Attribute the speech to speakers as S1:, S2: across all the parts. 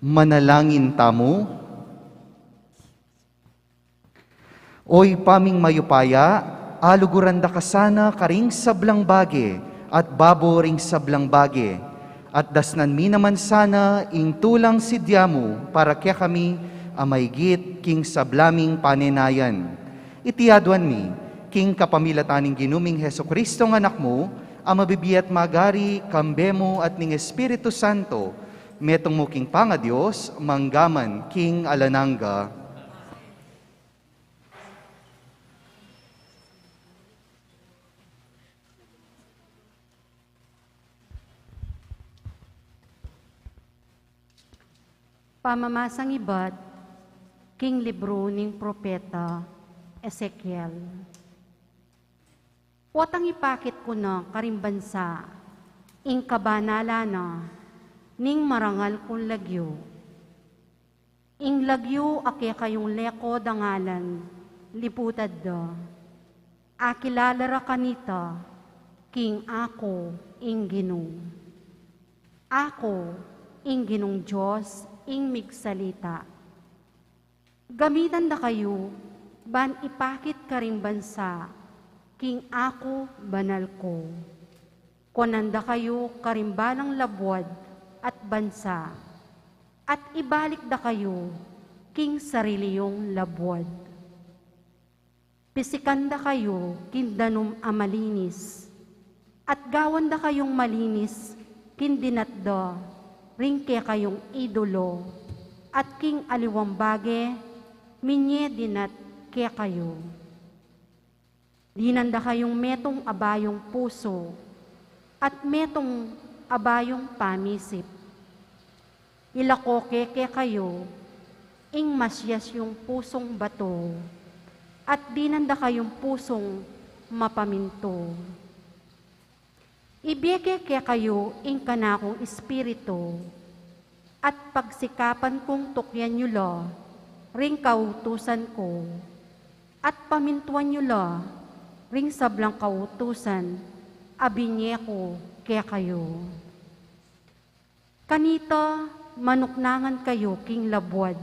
S1: Manalangin tamo. Oy paming mayupaya, aluguranda kasana karing sablang bage, at babo ring sablang bage. At dasnan mi naman sana ing tulang sidyamu para kaya kami amaygit king sablaming panenayan. Itiadwan mi, king kapamilataning ginuming Heso Kristo ng anak mo, ang mabibiyat magari, kambemo at ning Espiritu Santo, metong mo king pangadiyos, manggaman king alananga.
S2: Pamamasang ibat, king libro ning propeta Ezekiel. Watang ipakit ko na karimbansa, ing kabanala na, ning marangal kong lagyo. Ing lagyo ake kayong leko dangalan, liputad da. Akilalara kanita, king ako ing ginong. Ako ing ginong Diyos, ing migsalita. Gamitan da kayo, ban ipakit karimbansa, king ako banal ko. Kunanda kayo karimbalang labwad at bansa, at ibalik da kayo, king sariliyong labwad. Pisikanda kayo, king danum amalinis, at gawanda kayong malinis, king dinatda, ringke kayong idolo, at king aliwambage, minye dinat ke kayo. Dinanda kayong metong abayong puso, at metong abayong pamisip. Ilakoke ke kayo, ing masyas yung pusong bato, at dinanda kayong pusong mapaminto. Ibigay kaya kayo ing kanakong espiritu, at pagsikapan kong tukyan nyo la, ring kautusan ko, at pamintuan nyo la, ring sablang kautusan, abinye ko kaya kayo. Kanita, manuknangan kayo king labwad,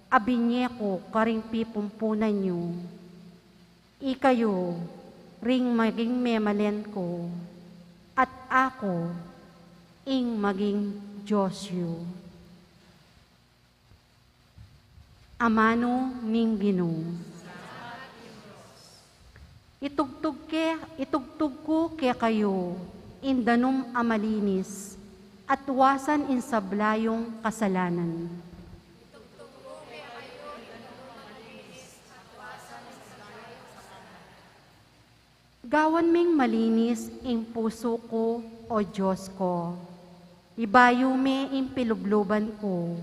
S2: abinye ko karing pipumpunan nyo. Ikayo, ring maging memalen ko, at ako, ing maging Diyos yu. Amano ning Ginoo. Itugtog ko kaya kayo, indanum amalinis, at wasan in sablayong kasalanan. Gawan ming malinis ing puso ko, o Diyos ko. Ibayo me ing pilubluban ko,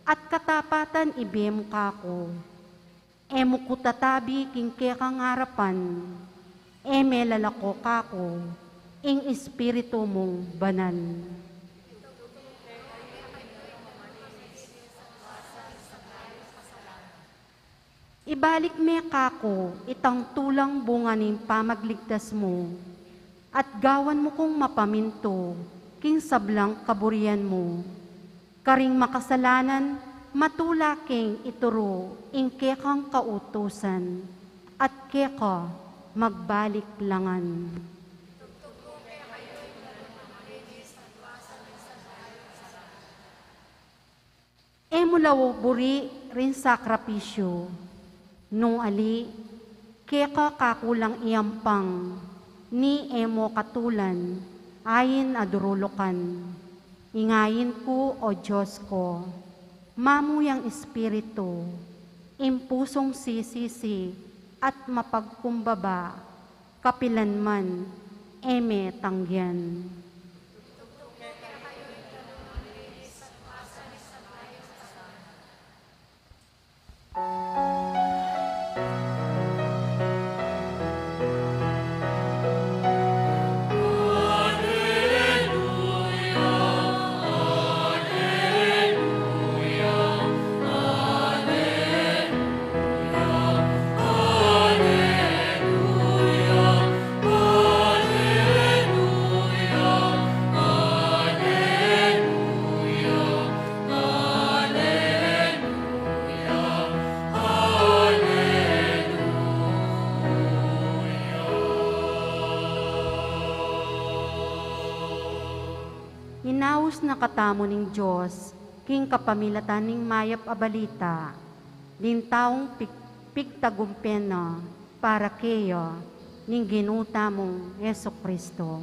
S2: at katapatan ibem ka ko. Emo ko tatabi king kekang harapan, eme lalako kako, ing espiritu mong banal. Ibalik me kako, itang tulang bunganin pamagligtas mo, at gawan mo kong mapaminto, king sablang kaburian mo. Karing makasalanan, matula king ituro, ing kekang kautusan, at keka magbalik langan. Emulaw buri rin sakrapisyo, nung ali, keka kakulang iyampang, ni emo katulan, ayin adurulokan. Ingayin ko, o Diyos ko, mamuyang espiritu, impusong sisisi, at mapagkumbaba, kapilanman, eme tangyan. Hinaus na katamo ning Diyos, king kapamilatan ning mayap abalita, din taong pigtagumpena para keyo, ning ginuta mong Yeso Kristo.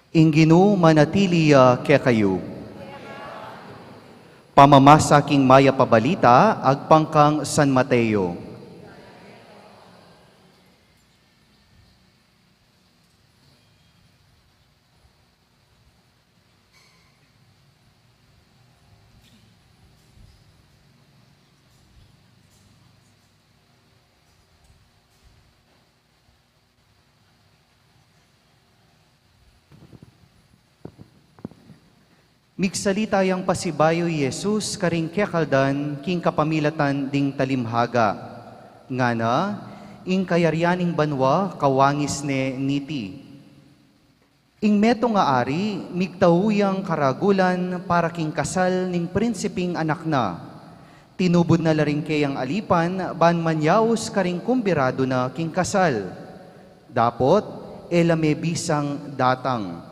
S1: Inginu manatiliya kayo. Pamamasaking maya pabalita, agpangkang San Mateo. Migsalita yang pasibayo Yesus karing kekaldan king kapamilatan ding talimhaga. Ngana, ing kayaryaning banwa kawangis ne niti. Ing meto nga ari, migtawuyang karagulan para king kasal ning prinsiping anak na. Tinubod na laring kayang alipan, ban manyaos karing kumbirado na king kasal. Dapot, elame bisang datang.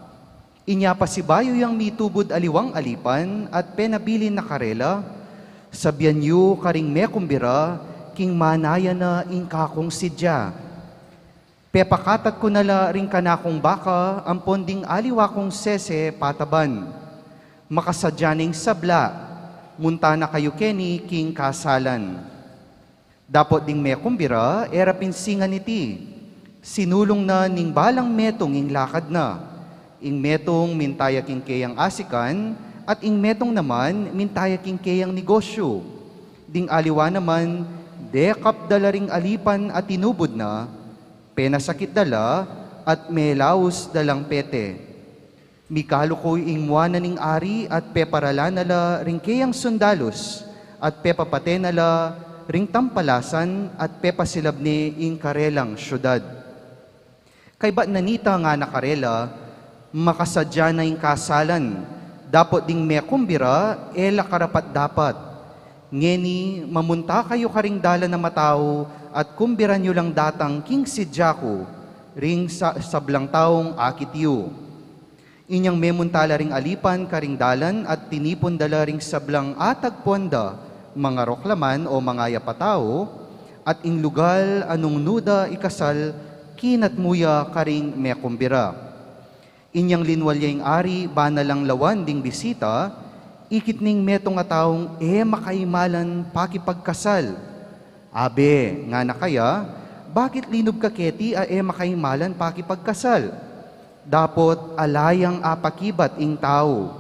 S1: Inya pasibayo yang mitubod aliwang alipan at penabilin na karela, sabyan yu karing mekumbira, king manaya na ingkakong sidya. Pepakatat ko nala ring kanakong baka, ampon ding aliwa kong sese pataban. Makasadyaning sabla, munta na kayo keni king kasalan. Dapot ding mekumbira, era pinsingan iti, sinulong na ning balang metong ing lakad na. Ing metong mintaya king kayang asikan, at ing metong naman mintaya king kayang negosyo. Ding aliwa naman, dekap dala ring alipan at tinubod na, penasakit dala at melaus dalang pete. Mikalo ko ing muana ning ari at peparala nala ring kayang sundalos, at pepapate nala ring tampalasan at pepasilab ni ing karelang syudad. Kay ba't nanita nga nakarela, makasadya na yung kasalan, dapot ding mekumbira, ela karapat dapat. Ngeni, mamunta kayo karing dala na matao, at kumbiran nyo lang datang king sidya ko, ring sablang taong akit yu. Inyang memuntala ring alipan karing dalan, at tinipon dala ring sablang atag ponda, mga roklaman o mga yapatao, at ing lugal anong nuda ikasal, kinat muya karing mekumbira. Inyang linwalya yung ari, banalang lawan ding bisita, ikit ning metong nga taong makaimalan pakipagkasal. Abe, nga na kaya, bakit linog ka keti makaimalan pakipagkasal? Dapot alayang apakibat ing tao.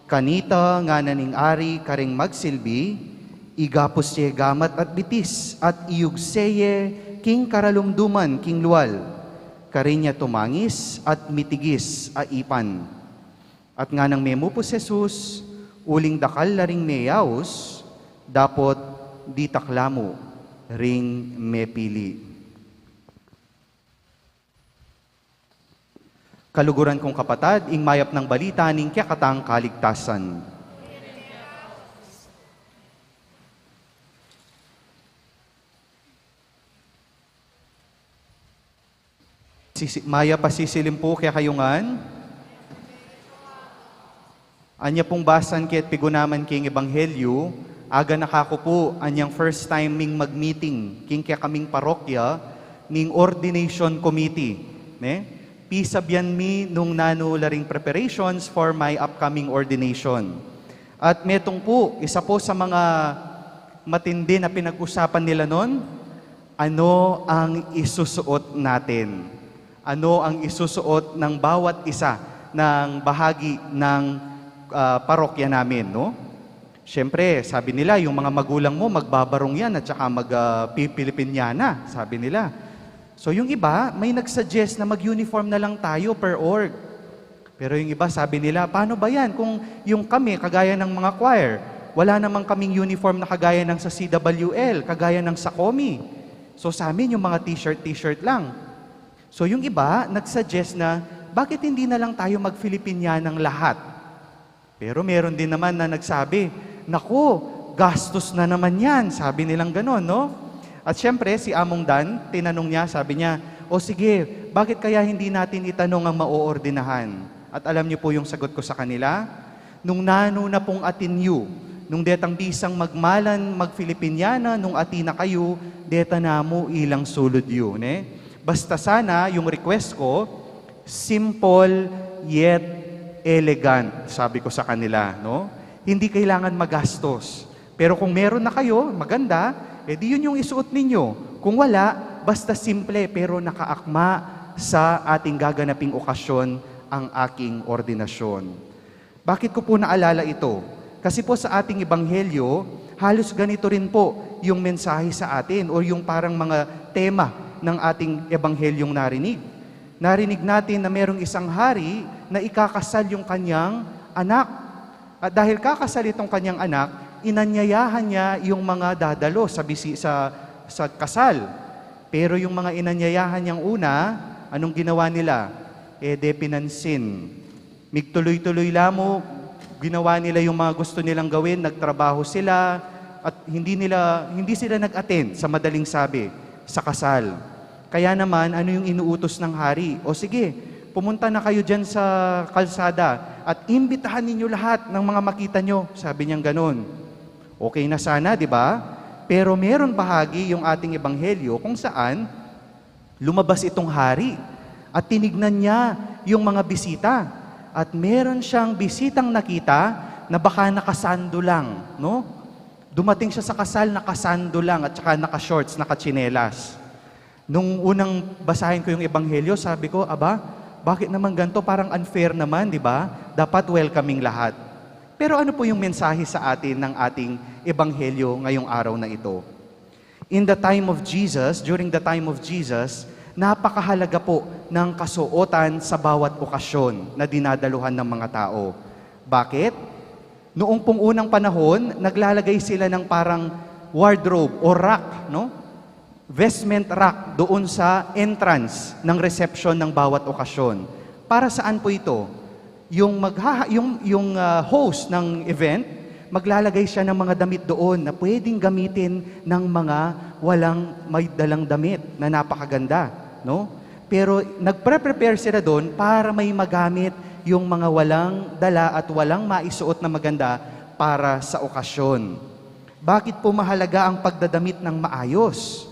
S1: Kanita nga na ning ari karing magsilbi, igapos siya gamat at bitis, at iyugseye king karalumduman king luwal. Karinya tumangis at mitigis aipan. At nga nang memo po Jesus, uling dakal na ring meyaos, dapot di taklamo ring mepili. Kaluguran kong kapatad, ing mayap ng balita ning kakatang kaligtasan. Maya pasisilim po kaya kayungan. Anya pong basan ket pigunaman king ebanghelyo, aga nakako po anyang first time ming mag-meeting king kaya kaming parokya ning ordination committee. Ne? Pisabyan mi nung nano laring preparations for my upcoming ordination. At metong po, isa po sa mga matindi na pinag-usapan nila noon, ano ang isusuot natin? Ano ang isusuot ng bawat isa ng bahagi ng parokya namin, no? Siyempre, sabi nila, yung mga magulang mo, magbabarong yan at saka mag-Pilipinyana, sabi nila. So yung iba, may nagsuggest na mag-uniform na lang tayo per org. Pero yung iba, sabi nila, paano ba yan kung yung kami, kagaya ng mga choir, wala namang kaming uniform na kagaya ng sa CWL, kagaya ng sa COMI. So sa amin, yung mga t-shirt lang. So yung iba, nagsuggest na, bakit hindi na lang tayo mag-Filipinyanang lahat? Pero meron din naman na nagsabi, naku, gastos na naman yan. Sabi nilang ganon, no? At syempre, si Among Dan, tinanong niya, sabi niya, o sige, bakit kaya hindi natin itanong ang mauordinahan? At alam niyo po yung sagot ko sa kanila? Nung nano na pong atinyo, nung detang bisang magmalan, mag-Filipinyana, nung atina kayo, deta na mo ilang sulod yun, eh? Basta sana, yung request ko, simple yet elegant, sabi ko sa kanila, no? Hindi kailangan magastos. Pero kung meron na kayo, maganda, edi yun yung isuot ninyo. Kung wala, basta simple pero nakaakma sa ating gaganaping okasyon ang aking ordinasyon. Bakit ko po naalala ito? Kasi po sa ating ebanghelyo, halos ganito rin po yung mensahe sa atin o yung parang mga tema ng ating ebanghelyong narinig. Narinig natin na merong isang hari na ikakasal yung kanyang anak. At dahil kakasal itong kanyang anak, inanyayahan niya yung mga dadalo sa kasal. Pero yung mga inanyayahan niyang una, anong ginawa nila? Pinansin. Migtuloy-tuloy lamo, ginawa nila yung mga gusto nilang gawin, nagtrabaho sila, at hindi sila nag-attend sa madaling sabi, sa kasal. Kaya naman, ano yung inuutos ng hari? O sige, pumunta na kayo dyan sa kalsada at imbitahan ninyo lahat ng mga makita nyo. Sabi niyang ganon. Okay na sana, di ba? Pero meron bahagi yung ating ebanghelyo kung saan lumabas itong hari at tinignan niya yung mga bisita. At meron siyang bisitang nakita na baka nakasando lang, no? Dumating siya sa kasal, nakasando lang at saka naka-shorts, naka-tsinelas. Nung unang basahin ko yung ebanghelyo, sabi ko, aba, bakit naman ganito? Parang unfair naman, di ba? Dapat welcoming lahat. Pero ano po yung mensahe sa atin ng ating ebanghelyo ngayong araw na ito? In the time of Jesus, during the time of Jesus, napakahalaga po ng kasuotan sa bawat okasyon na dinadaluhan ng mga tao. Bakit? Noong pong unang panahon, naglalagay sila ng parang wardrobe o rack, no? Vestment rack doon sa entrance ng reception ng bawat okasyon. Para saan po ito? Yung host ng event, maglalagay siya ng mga damit doon na pwedeng gamitin ng mga walang may dalang damit na napakaganda, no? Pero nagpre-prepare sila doon para may magamit yung mga walang dala at walang maisuot na maganda para sa okasyon. Bakit po mahalaga ang pagdadamit ng maayos?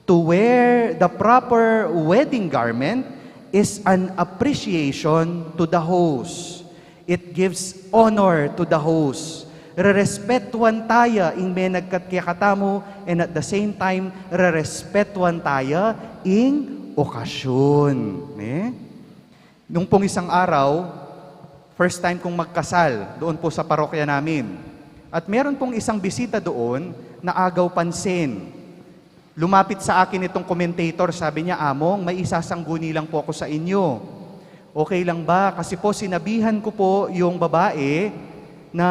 S1: To wear the proper wedding garment is an appreciation to the host. It gives honor to the host. Rerespetuan tayo in may nagkatiyakatamo and at the same time, rerespetuan tayo in okasyon. Nung pong isang araw, first time kong magkasal doon po sa parokya namin. At meron pong isang bisita doon na agaw pansin. Lumapit sa akin itong commentator, sabi niya, Among, may isasangguni lang po ako sa inyo. Okay lang ba? Kasi po sinabihan ko po yung babae na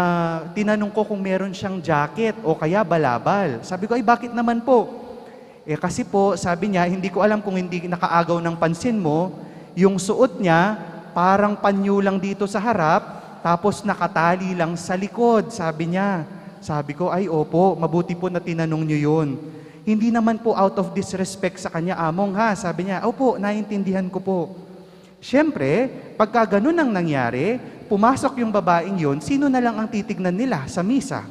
S1: tinanong ko kung meron siyang jacket o kaya balabal. Sabi ko, ay bakit naman po? Kasi po, sabi niya, hindi ko alam kung hindi nakaagaw ng pansin mo, yung suot niya, parang panyo lang dito sa harap, tapos nakatali lang sa likod, sabi niya. Sabi ko, ay opo, mabuti po na tinanong niyo yun. Hindi naman po out of disrespect sa kanya, Among, ha? Sabi niya, opo, naiintindihan ko po. Siyempre, pagka ganun ang nangyari, pumasok yung babaeng yun, sino na lang ang titignan nila sa misa?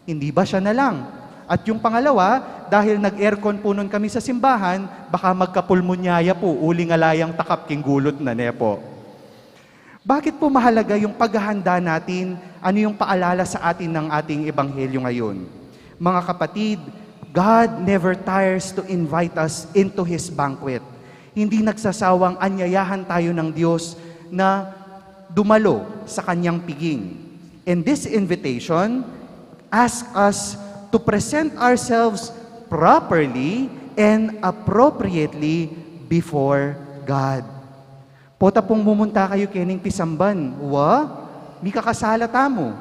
S1: Hindi ba siya na lang? At yung pangalawa, dahil nag-aircon po nun kami sa simbahan, baka magkapulmonyaya po, uling alayang takap king gulot na nepo. Bakit po mahalaga yung paghahanda natin, ano yung paalala sa atin ng ating ebanghelyo ngayon? Mga kapatid, God never tires to invite us into His banquet. Hindi nagsasawang anyayahan tayo ng Diyos na dumalo sa kanyang piging. And this invitation asks us to present ourselves properly and appropriately before God. Pota pong mumunta kayo kening pisamban, mi kakasala tamo,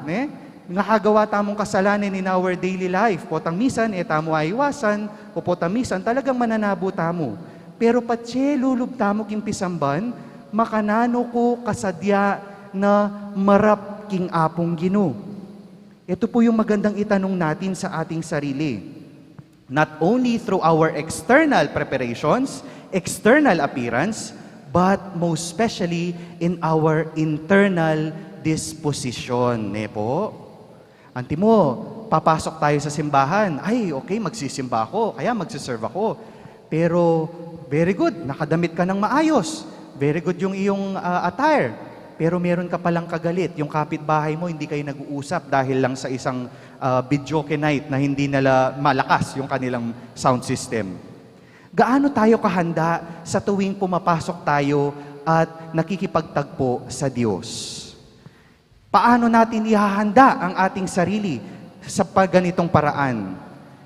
S1: nakagawa tamong kasalanan in our daily life. Potang misan, tamo ay iwasan, o potang misan, talagang mananabo tamo. Pero patse, lulub tamo king pisamban, makanano ko kasadya na marap king apong Gino. Ito po yung magandang itanong natin sa ating sarili. Not only through our external preparations, external appearance, but most especially in our internal disposition. Po? Antimo, papasok tayo sa simbahan. Ay, okay, magsisimba ako, kaya magsiserve ako. Pero, very good, nakadamit ka ng maayos. Very good yung iyong attire. Pero meron ka palang kagalit. Yung kapitbahay mo, hindi kayo nag-uusap dahil lang sa isang videoke night na hindi nila malakas yung kanilang sound system. Gaano tayo kahanda sa tuwing pumapasok tayo at nakikipagtagpo sa Diyos? Paano natin ihahanda ang ating sarili sa ganitong paraan?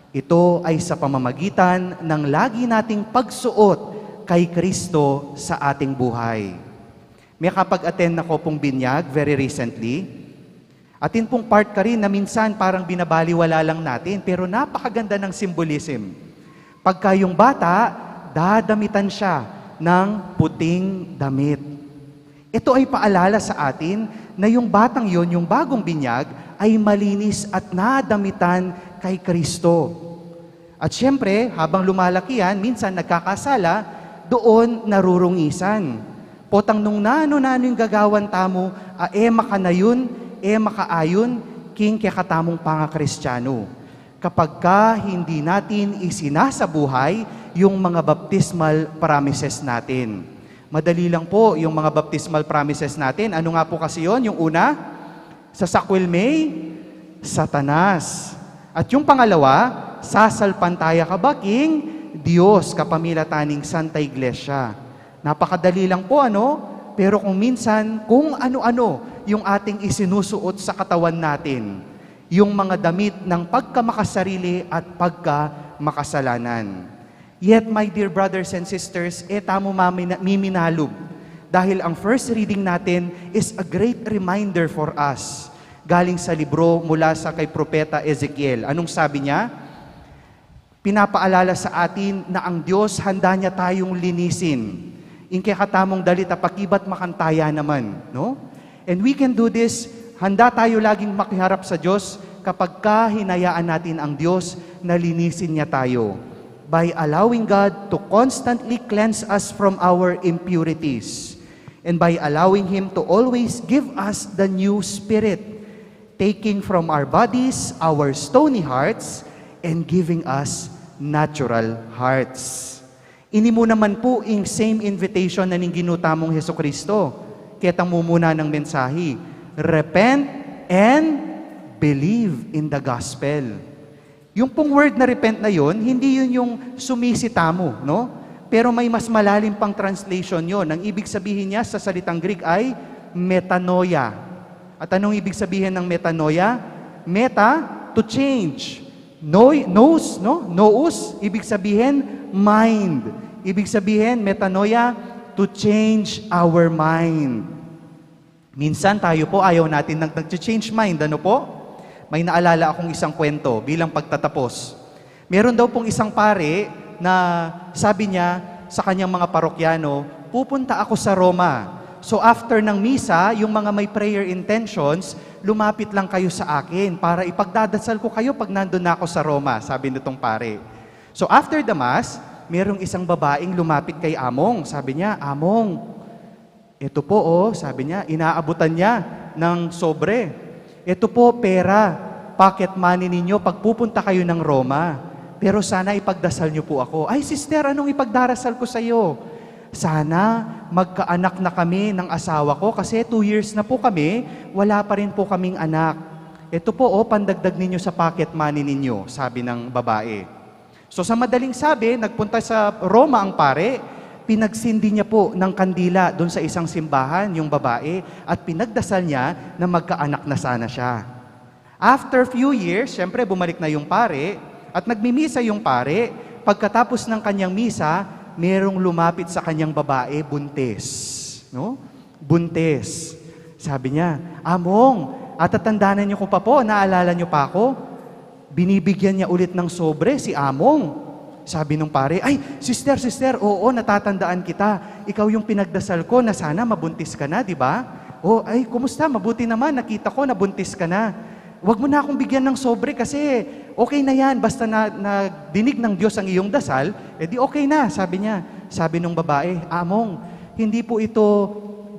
S1: Ito ay sa pamamagitan ng lagi nating pagsuot kay Kristo sa ating buhay. May kapag-attend ako pong binyag very recently. Atin pong part ka rin na minsan parang binabaliwala lang natin, pero napakaganda ng symbolism. Pagka yung bata, dadamitan siya ng puting damit. Ito ay paalala sa atin na yung batang yon, yung bagong binyag, ay malinis at nadamitan kay Kristo. At syempre, habang lumalaki yan, minsan nagkakasala, doon narurungisan. Potang nung nano-nano yung gagawan tamo, makanayon, makaayon, king kakatamong panga-Kristiyano. Kapag ka hindi natin isinasabuhay yung mga baptismal promises natin. Madali lang po yung mga baptismal promises natin. Ano nga po kasi yun? Yung una, sa sakwil may Satanas. At yung pangalawa, sasalpantaya ka ba, King? Diyos, kapamilataning Santa Iglesia. Napakadali lang po, Pero kung minsan, kung ano-ano yung ating isinusuot sa katawan natin, yung mga damit ng pagkamakasarili at pagkamakasalanan. Yet, my dear brothers and sisters, tamo miminalog. Dahil ang first reading natin is a great reminder for us. Galing sa libro mula sa kay Propeta Ezekiel. Anong sabi niya? Pinapaalala sa atin na ang Diyos handa niya tayong linisin. Inke katamong dalita pakibat makantaya naman. No? And we can do this, handa tayo laging makiharap sa Diyos kapag hinayaan natin ang Diyos na linisin niya tayo. By allowing God to constantly cleanse us from our impurities. And by allowing Him to always give us the new spirit, taking from our bodies our stony hearts and giving us natural hearts. Ini mo naman po yung same invitation na ning ginutamong Hesukristo. Ketang mumuna ng mensahe. Repent and believe in the gospel. Yung pong word na repent na yon, hindi yun yung sumisita mo, no? Pero may mas malalim pang translation yon. Ang ibig sabihin niya sa salitang Greek ay metanoia. At anong ibig sabihin ng metanoia? Meta, to change. Nous, ibig sabihin, mind. Ibig sabihin, metanoia, to change our mind. Minsan tayo po, ayaw natin nag-change mind. Ano po? May naalala akong isang kwento bilang pagtatapos. Meron daw pong isang pare na sabi niya sa kanyang mga parokyano, pupunta ako sa Roma. So after ng misa, yung mga may prayer intentions, lumapit lang kayo sa akin para ipagdadasal ko kayo pag nandun na ako sa Roma, sabi nitong pare. So after the Mass, merong isang babaeng lumapit kay Among. Sabi niya, Among, ito po sabi niya, inaabutan niya ng sobre. Ito po, pera, pocket money ninyo pag pupunta kayo ng Roma. Pero sana ipagdasal niyo po ako. Ay, sister, anong ipagdarasal ko sa iyo? Sana magkaanak na kami ng asawa ko kasi 2 years na po kami, wala pa rin po kaming anak. Ito po, pandagdag ninyo sa pocket money ninyo, sabi ng babae. So sa madaling sabi, nagpunta sa Roma ang pare, Pinagsindi niya po ng kandila doon sa isang simbahan, yung babae, at pinagdasal niya na magkaanak na sana siya. After few years, syempre bumalik na yung pare, at nagmimisa yung pare. Pagkatapos ng kanyang misa, merong lumapit sa kanyang babae, buntis. No? Buntis. Sabi niya, Among, tatandaanan niyo ko pa po, naalala niyo pa ako? Binibigyan niya ulit ng sobre si Among. Sabi nung pare, ay, sister, oo, natatandaan kita. Ikaw yung pinagdasal ko na sana mabuntis ka na, di ba? Oh, ay, kumusta? Mabuti naman, nakita ko nabuntis ka na. Huwag mo na akong bigyan ng sobre kasi okay na yan. Basta na dinig ng Diyos ang iyong dasal, edi okay na, sabi niya. Sabi nung babae, Among, hindi po ito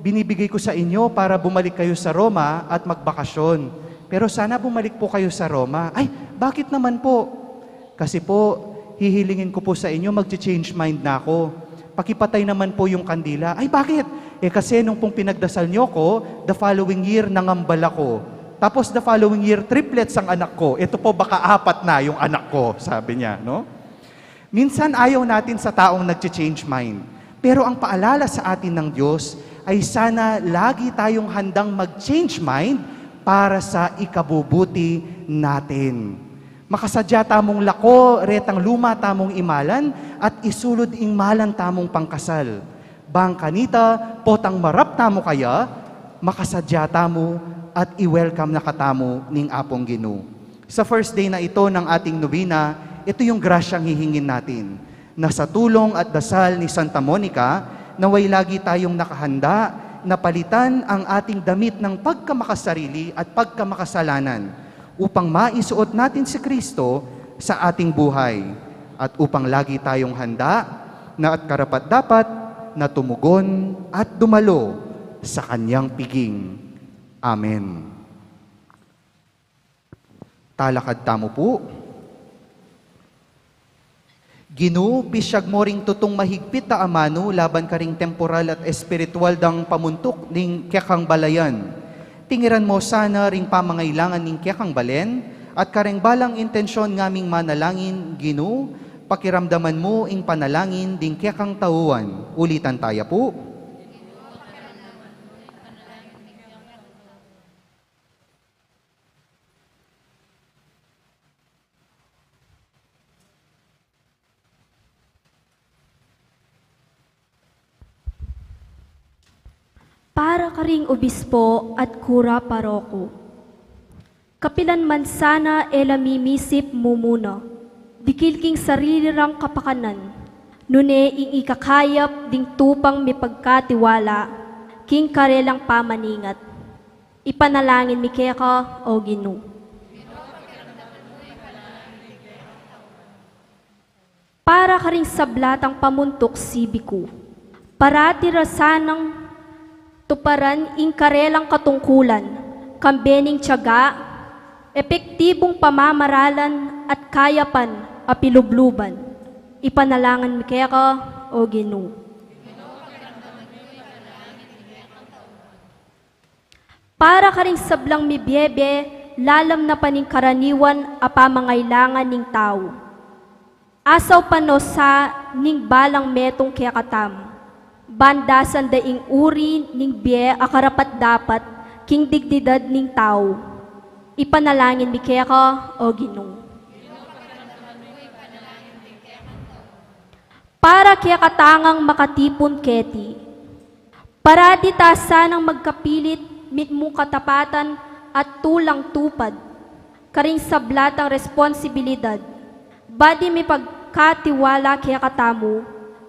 S1: binibigay ko sa inyo para bumalik kayo sa Roma at magbakasyon. Pero sana bumalik po kayo sa Roma. Ay, bakit naman po? Kasi po, hihilingin ko po sa inyo, mag-change mind na ako. Pakipatay naman po yung kandila. Ay, bakit? Kasi nung pong pinagdasal nyo ko, the following year, nangambal ako. Tapos the following year, triplets ang anak ko. Ito po, baka 4 na yung anak ko, sabi niya, no? Minsan, ayaw natin sa taong nag-change mind. Pero ang paalala sa atin ng Diyos ay sana lagi tayong handang mag-change mind para sa ikabubuti natin. Makasadya tamong lako, retang luma tamong imalan, at isulod ing malan tamong pangkasal. Bangkanita, potang marap tamo kaya, makasadya tamo, at i-welcome na katamo ning Apong Ginoo. Sa first day na ito ng ating nobina, ito yung grasyang hihingin natin, na sa tulong at dasal ni Santa Monica, naway lagi tayong nakahanda, na palitan ang ating damit ng pagkamakasarili at pagkamakasalanan, upang maisuot natin si Kristo sa ating buhay at upang lagi tayong handa na at karapat-dapat na tumugon at dumalo sa kanyang piging. Amen. Talakad tamo po. Ginoo, bisyag mo ring tutong mahigpit ta amano laban ka ring temporal at espiritual dang pamuntok ning kekang balayan. Tingiran mo sana ring pamangailangan ning kekang balen, at kareng balang intensyon ngaming manalangin, Ginoo, pakiramdaman mo ing panalangin ding kekang tauan. Ulitan tayo po.
S3: Para ka ring obispo at kura paroko. Kapilan man sana elamimisip mo muna, dikilking sarili rang kapakanan, nune ing ikakayap ding tupang may pagkatiwala, king karelang pamaningat. Ipanalangin mi keka, o Ginoo. Para ka ring sablatang pamuntok sibiku, parati rasanang tuparan ing karelang katungkulan, kambening tiyaga, epektibong pamamaralan at kayapan apilubluban. Ipanalangan mi keka, o Ginoo. Para ka ring sablang mibiyebe, lalam na paning karaniwan a pamangailangan ning tao. Asaw pano sa ning balang metong kekatam. Bandasan daing uri ning biye akarapat dapat king digdidad ning tao. Ipanalangin mi keka, o Ginoo. Para kaya katangang makatipon keti, parati ta sanang magkapilit mit mong katapatan at tulang tupad, karing sablatang responsibilidad, badi mi pagkatiwala kaya katamu,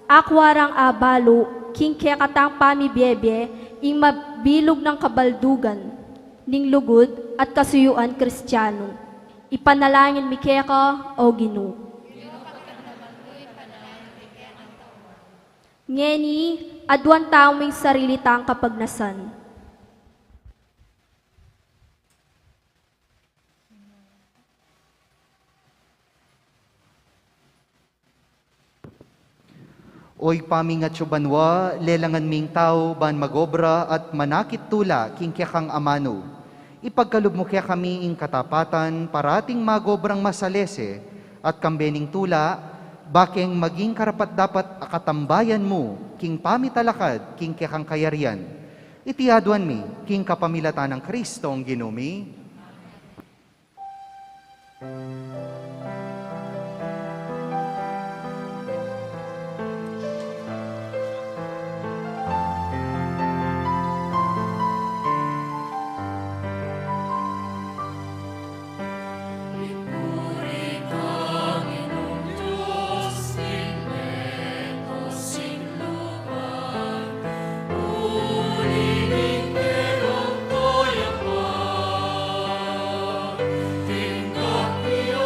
S3: akwarang abalo, king kaya katang pamibiyebe, ing mabilog ng kabaldugan, ning lugod at kasuyuan Kristiyano. Ipanalangin mi kaya ka, o Ginoo. Ngeni, adwan taming sarili tang kapagnasan.
S1: Oy pamingat banwa, lelangan ming tao, ban magobra at manakit tula, king kekang amano. Ipagkalub mo kaya kami ing katapatan, parating magobrang masalese, at kambening tula, bakeng maging karapat-dapat akatambayan mo, king pamitalakad, king kekang kayarian. Itiaduan mi, king kapamilatan ng Kristo ang ginumi.
S4: Tingkap iyo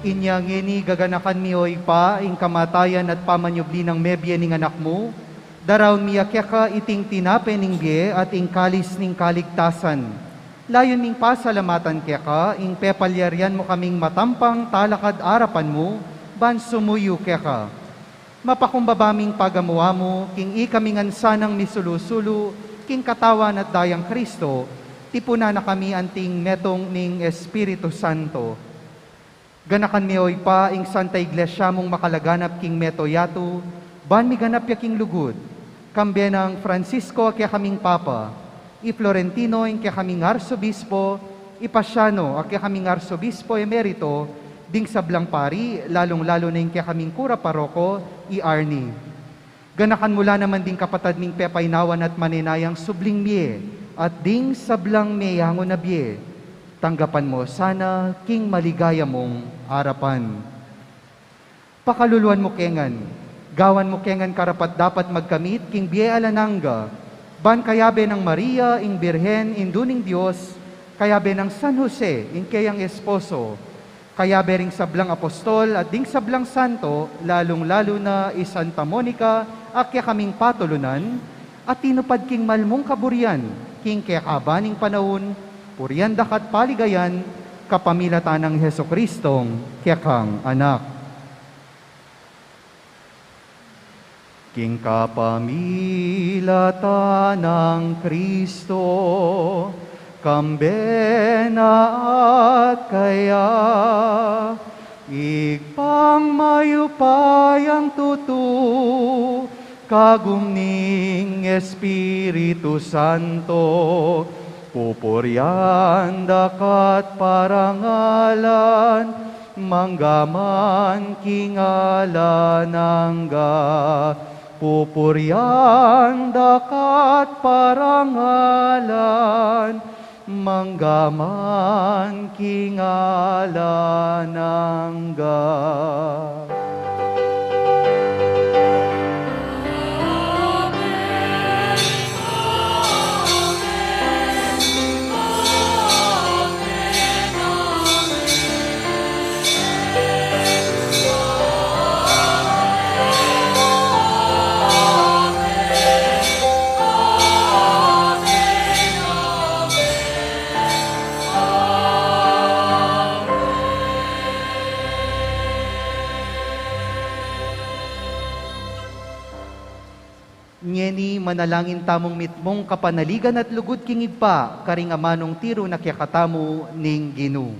S1: Inyang ini gaganakan mi oy pa, ing kamatayan at pamanyubli ng mebye ning anak mo, daraon mi akya ka iting tinape ning bie at ing kalis ning kaligtasan. Layon ming pasalamatan kya ka, ing pepalyaryan mo kaming matampang talakad arapan mo, ban sumuyo kya ka. Mapakumbabaming pagamuwa mo, king ikaming ansanang misulusulo, king katawan at dayang Kristo, tipuna na kami anting metong ning Espiritu Santo. Ganakan mi oy pa, ing Santa Iglesia mong makalaganap king meto yato, ban mi ganap ya king lugod, kambye ng Francisco kaya kaming Papa, i Florentino ing kaya kaming Arsobispo, i Pasiano kaya kaming Arsobispo emerito, ding sablang pari, lalong-lalo na ing kaya kaming Kura Paroko, i Arnie. Ganakan mula naman ding kapatad ming pepainawan at maninayang subling mie, at ding sablang meyango na bie, tanggapan mo sana king maligaya mong harapan. Pakaluluan mo kengan, gawan mo kengan karapat dapat magkamit king bie alananga, ban kayabe ng Maria ing Birhen induning Diyos, kayabe ng San Jose ing kayang esposo, kayabe ring sablang apostol at ding sablang santo, lalong-lalo na i Santa Monica, akya kaming patulunan, at tinupad king malmong kaburian, king kaya kabaning panahon, purian dakat paligayan, kapamilatan ng Heso Kristong kiyakang anak. King kapamilatan ng Kristo, kambena at kaya, igpang mayupayang tutu, kagumning Espiritu Santo, pupuryan dakat parangalan, manggaman kingalan nangga. Pupuryan dakat parangalan, manggaman kingalan nangga. Nyeni manalangin tamong mitmong kapanaligan at lugod king iba, karing amanong tiro na kyakatamo ning Ginu.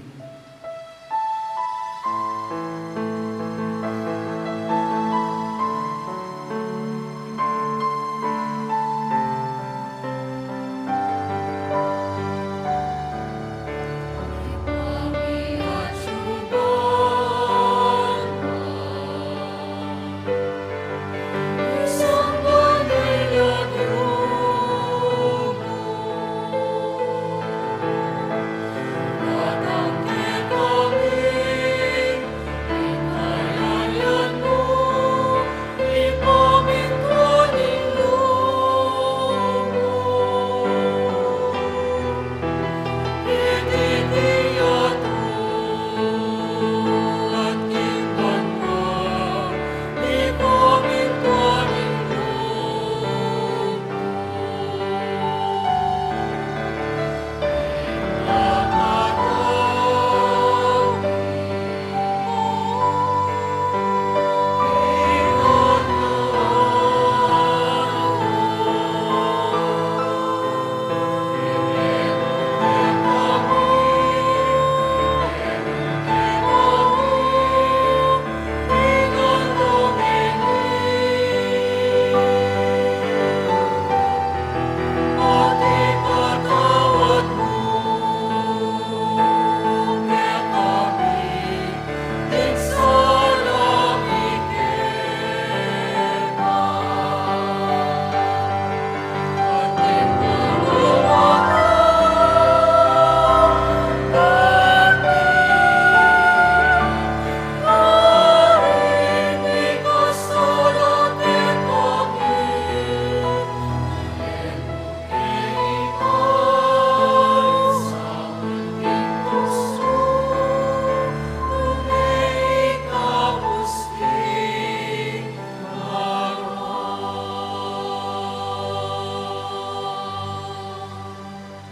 S4: Datang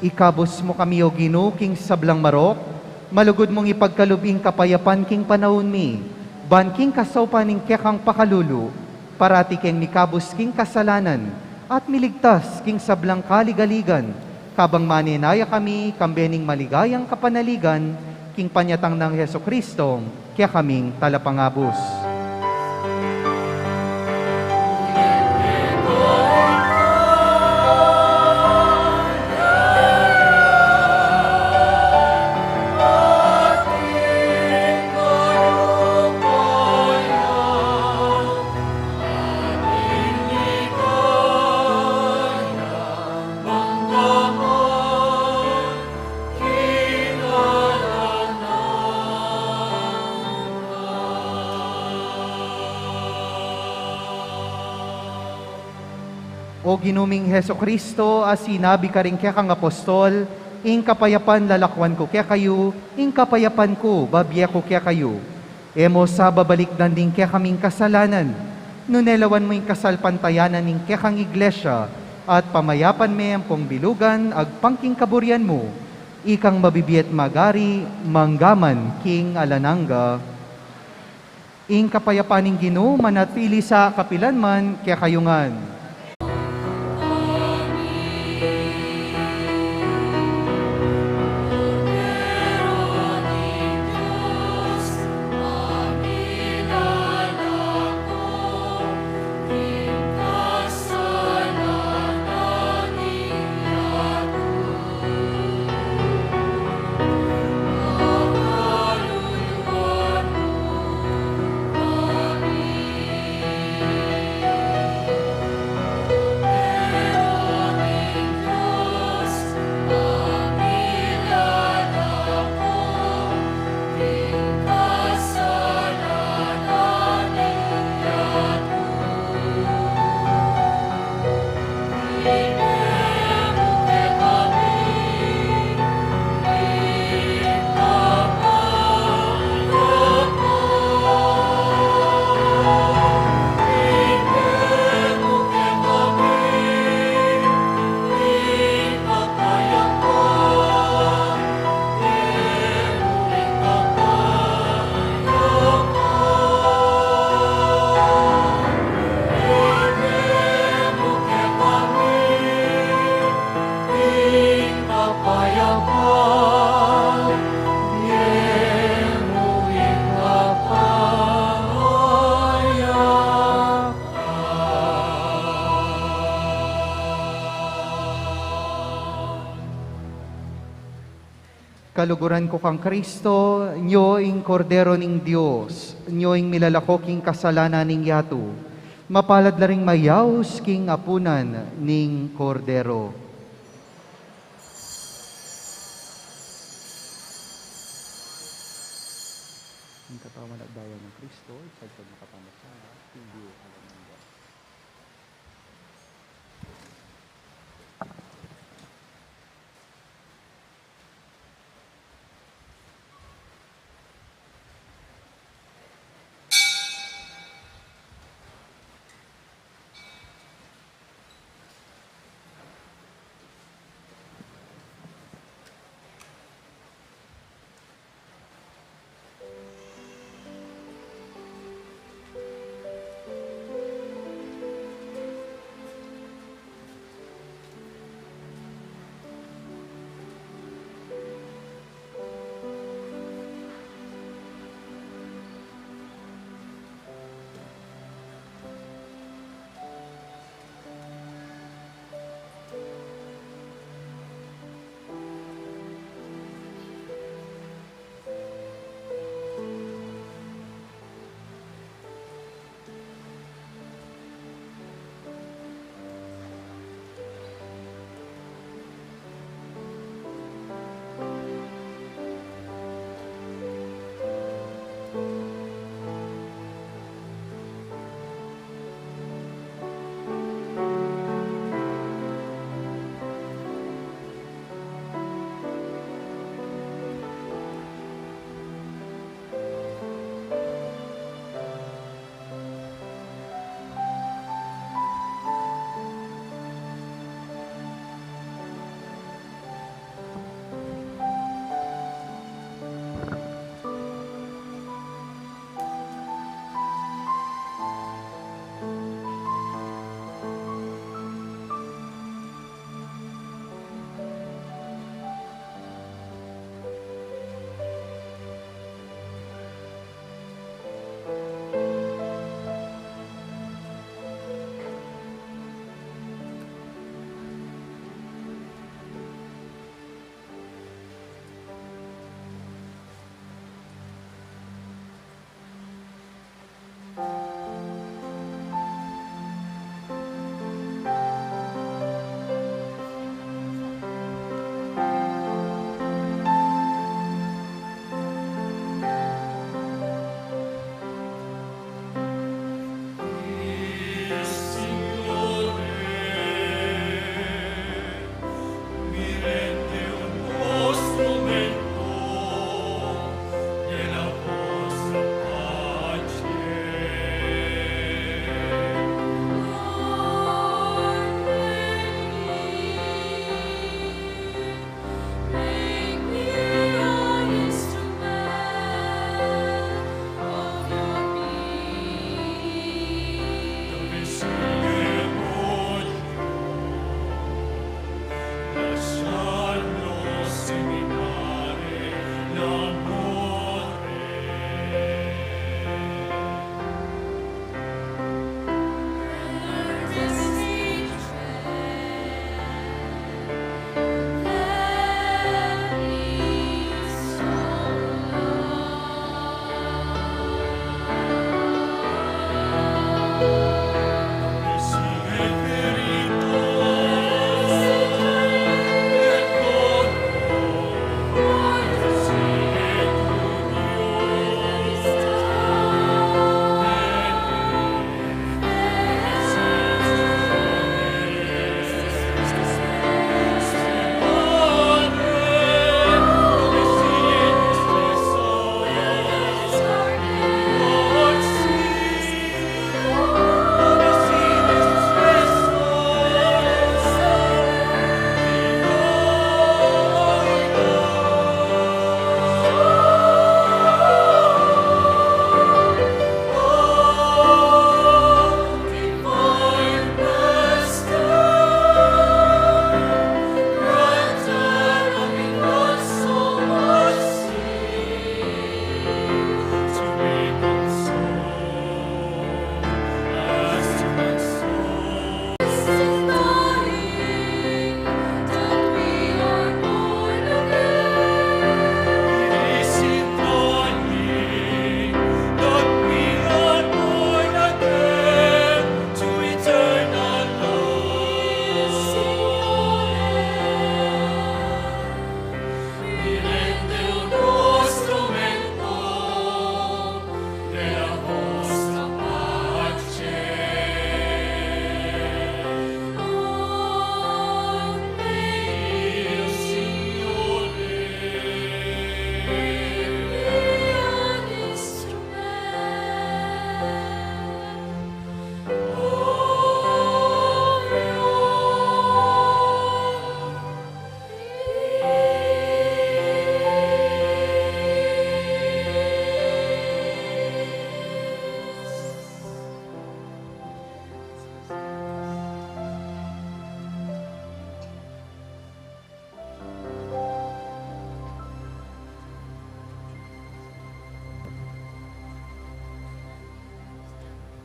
S1: Ikabos mo kami o Ginoo king sablang marok, malugod mong ipagkalubing kapayapan king panahon mi, ban king kasopaning kekang pakalulu, parati king mikabos king kasalanan, at miligtas king sablang kaligaligan, kabang maninaya kami kambening maligayang kapanaligan, king panyatang ng Heso Kristong, kaya kaming talapangabos. O ginuming Heso Kristo, as sinabi ka rin kaya kang apostol, ing kapayapan lalakwan ko kaya kayo, ing kapayapan ko babya ko kaya kayo. Emo sa babalikdan din kaya kaming kasalanan, nunelawan mo ing kasalpantayanan ning kaya kang iglesia, at pamayapan me ang pong bilugan, agpangking kaburian mo, ikang mabibiyat magari, manggaman king alananga. Ing kapayapaning Ginoo manatili sa kapilanman kaya kayungan. Kaluguran ko kang Kristo, nyo ing kordero ning Dios, nyo ing milalako king kasalanan ning yato, mapalad na ring mayaws king apunan ning kordero. Ang katawan at daya ng Kristo, sa pagmakapamasama, hindi alam ng Diyos.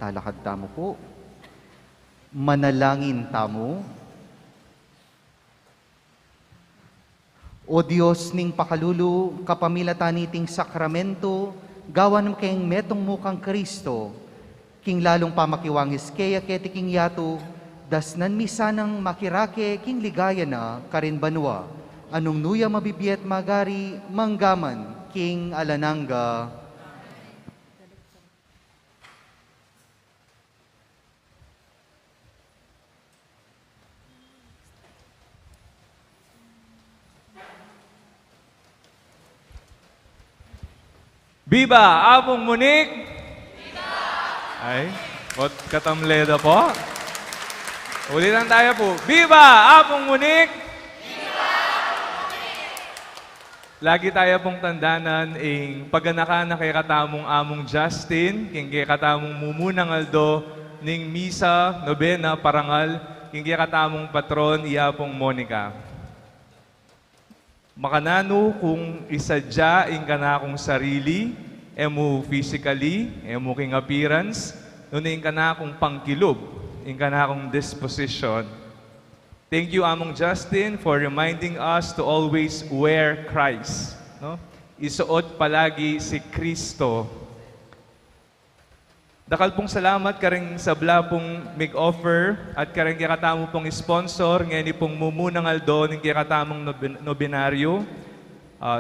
S1: Talakad tamo po. Manalangin tamo. O Diyos ning pakalulu, kapamilatan sakramento, gawan kayong metong mukang Kristo, king lalong pamakiwangis kaya keti king yato, dasnan misanang makirake king ligaya na karin banwa, anong nuya mabibiyat magari, manggaman, king alananga.
S4: Viva Apong Munik! Viva! Ay, what katamleda po? Ulitan tayo po. Viva Apong Munik! Viva! Lagi tayo pong tandanan ing paganakan na kay katamong among Justin, king kay katamong mumunang aldo, ning misa, nobena, parangal, king kay katamong patron, iapong Monica. Makanano kung isadya ing kana kong sarili, emo physically, emo king appearance, nuna ing kana kong pangkilob, ing kana kong disposition. Thank you, Among Justin, for reminding us to always wear Christ. No? Isuot palagi si Kristo. Dakal pong salamat karing sa blapong mig-offer at karing kikatamo pong sponsor ngayon pong mumunang aldo ng kikatamong nobinaryo,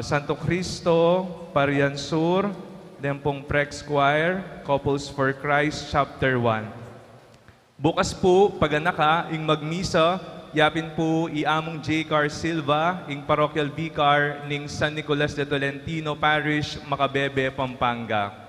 S4: Santo Cristo, Pariansur, then pong Prex Choir, Couples for Christ, Chapter 1. Bukas po, paganaka, ing magmisa, yapin po iamong J. Car Silva, ing Parochial Vicar ning San Nicolas de Tolentino Parish, Macabebe, Pampanga.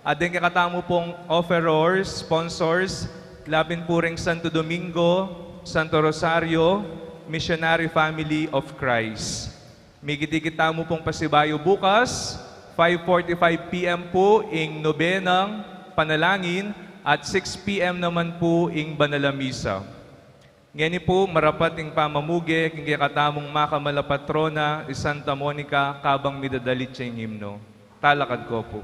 S4: At din kakatamo pong offerors, sponsors, lapin po ring Santo Domingo, Santo Rosario, Missionary Family of Christ. May kitikita mo pong pasibayo bukas, 5:45 p.m. po ing nobenang panalangin at 6 p.m. naman po ing banalamisa. Ngayon po marapat ing pamamuge king katamong makamalapatrona ni Santa Monica kabang midadalit siya himno. Talakad ko po.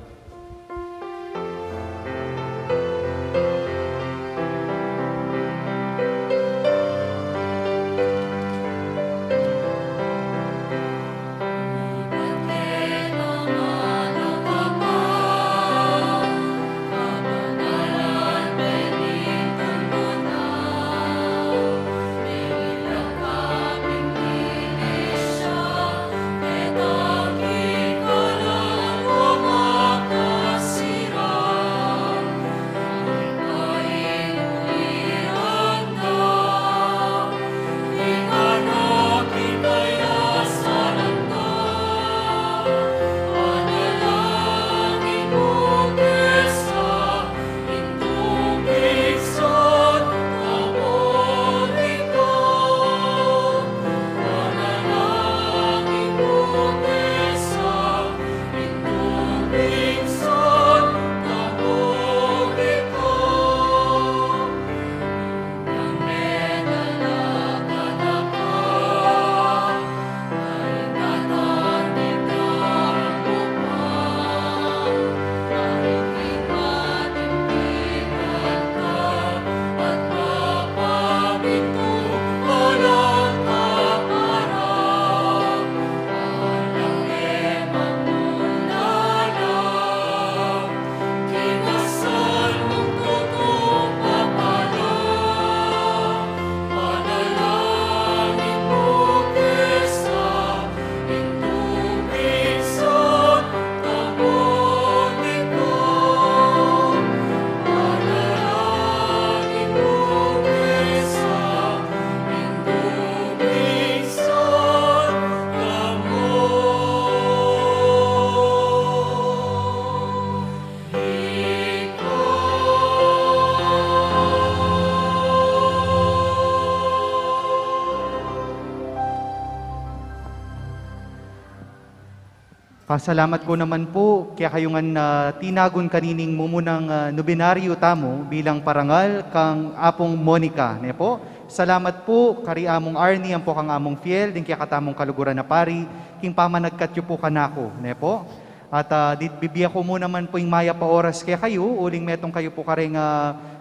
S1: Pasalamat ko naman po kaya kayungan tinagon kanining mumunang nobinaryo tamo bilang parangal kang Apong Monica. Ne po? Salamat po kari among Arnie ang po kang among fiel din kaya katamong kaluguran na pari king pamanagkatyo po kanako. Ne po? At bibiya ko mo naman po yung maya pa oras kaya kayo, uling metong kayo po karing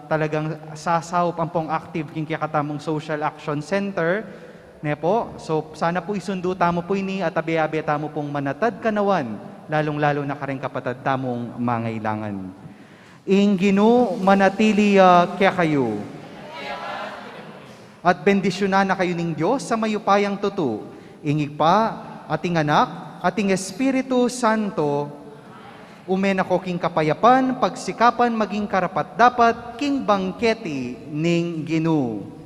S1: talagang sasaw pampong active king kaya katamong Social Action Center. Ne po, so sana po isundo tamo po ini at abiyabi tamo pong manatad kanawan, lalong-lalo na karing kapatad tamong mangailangan. Inginu manatili kaya kayo. At bendisyonan na kayo ng Diyos sa mayupayang tutu. Ingig pa, ating anak, ating Espiritu Santo, umen ako king kapayapan, pagsikapan maging karapat dapat, king bangketi ning Ginoo.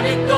S5: Ito